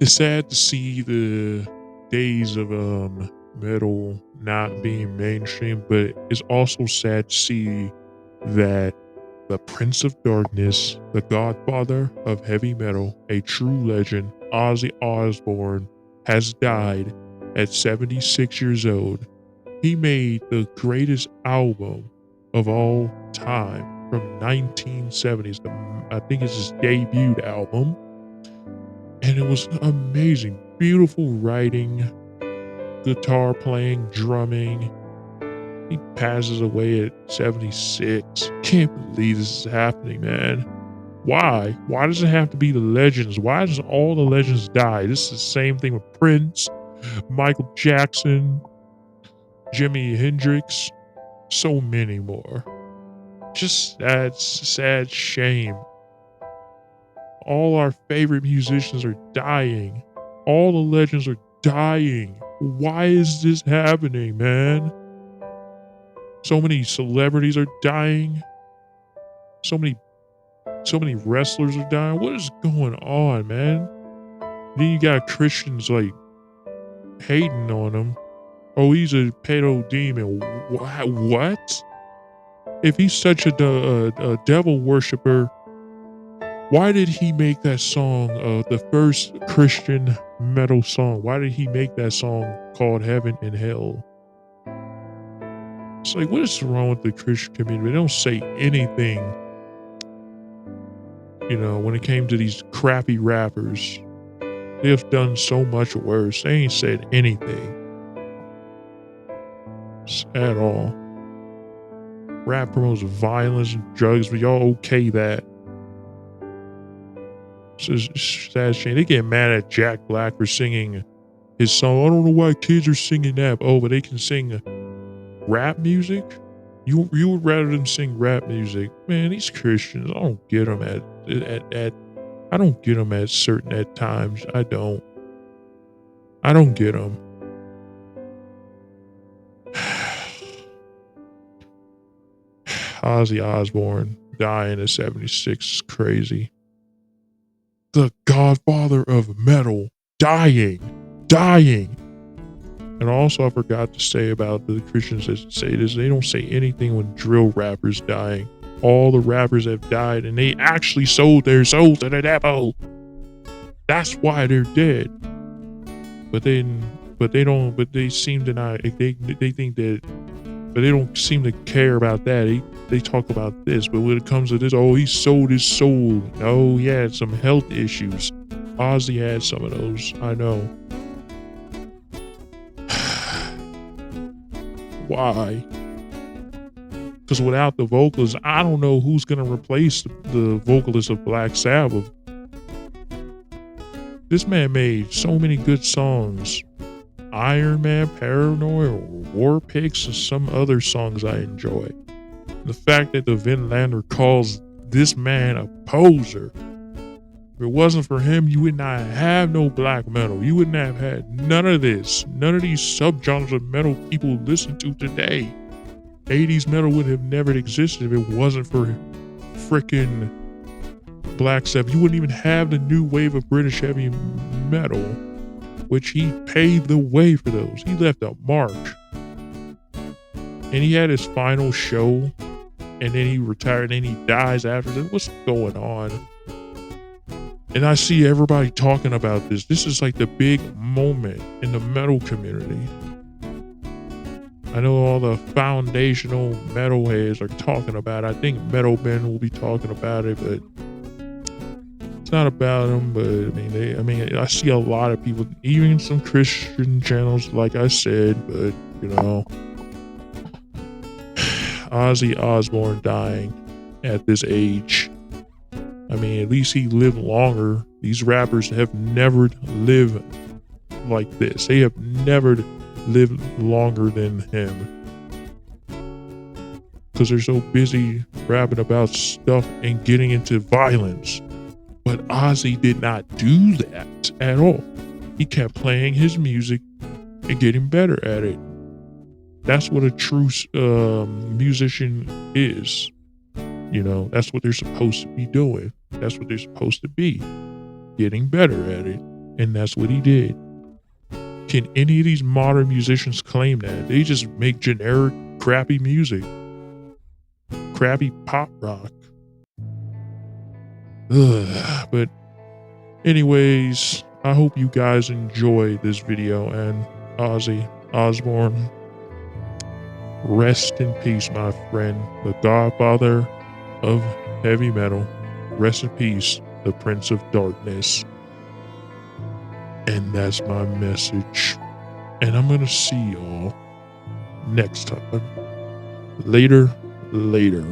It's sad to see the days of metal not being mainstream, but it's also sad to see that the Prince of Darkness, the godfather of heavy metal, a true legend, Ozzy Osbourne, has died at 76 years old. He made the greatest album of all time from 1970s. I think it's his debut album, and it was amazing. Beautiful writing, guitar playing, drumming. He passes away at 76. Can't believe this is happening, man. Why? Why does it have to be the legends? Why does all the legends die? This is the same thing with Prince, Michael Jackson, Jimi Hendrix, so many more. Just sad, sad shame. All our favorite musicians are dying. All the legends are dying. Why is this happening, man? So many celebrities are dying. So many wrestlers are dying. What is going on, man? Then you got Christians like hating on him. Oh, he's a pedo demon. What? If he's such a devil worshiper, why did he make that song, the first Christian metal song? Why did he make that song called Heaven and Hell? It's like, what is wrong with the Christian community? They don't say anything, when it came to these crappy rappers. They have done so much worse. They ain't said anything at all. Rap promotes violence and drugs, but y'all okay that. It's a sad shame. They get mad at Jack Black for singing his song. I don't know why kids are singing that. Oh, but they can sing rap music? You would rather them sing rap music? Man, these Christians, I don't get them I don't get them at times. I don't get them. Ozzy Osbourne dying at 76 is crazy. The godfather of metal dying. And also, I forgot to say about the Christians that say this, they don't say anything when drill rappers dying. All the rappers have died and they actually sold their souls to the devil. That's why they're dead. But they seem to not, they think that, but they don't seem to care about that. They talk about this, but when it comes to this, oh, he sold his soul. Oh, he had some health issues. Ozzy had some of those, I know. Why? Because without the vocals, I don't know who's going to replace the vocalist of Black Sabbath. This man made so many good songs. Iron Man, Paranoid, War Pigs, and some other songs I enjoy. The fact that the Vinlander calls this man a poser. If it wasn't for him, you would not have no black metal. You wouldn't have had none of this. None of these subgenres of metal people listen to today. 80s metal would have never existed if it wasn't for frickin' Black Sabbath. You wouldn't even have the new wave of British heavy metal, which he paved the way for those. He left a mark. And he had his final show, and then he retired, and he dies after that. What's going on? And I see everybody talking about this. This is like the big moment in the metal community. I know all the foundational metalheads are talking about it. I think Metal Ben will be talking about it, but it's not about them. But I see a lot of people, even some Christian channels, like I said, but Ozzy Osbourne dying at this age. At least he lived longer. These rappers have never lived like this. They have never lived longer than him. Because they're so busy rapping about stuff and getting into violence. But Ozzy did not do that at all. He kept playing his music and getting better at it. That's what a true musician is. That's what they're supposed to be doing. That's what they're supposed to be. Getting better at it. And that's what he did. Can any of these modern musicians claim that? They just make generic, crappy music, crappy pop rock. Ugh. But anyways, I hope you guys enjoyed this video, and Ozzy Osbourne, rest in peace, my friend, the godfather of heavy metal. Rest in peace, the Prince of Darkness. And that's my message. And I'm gonna see y'all next time. Later, later.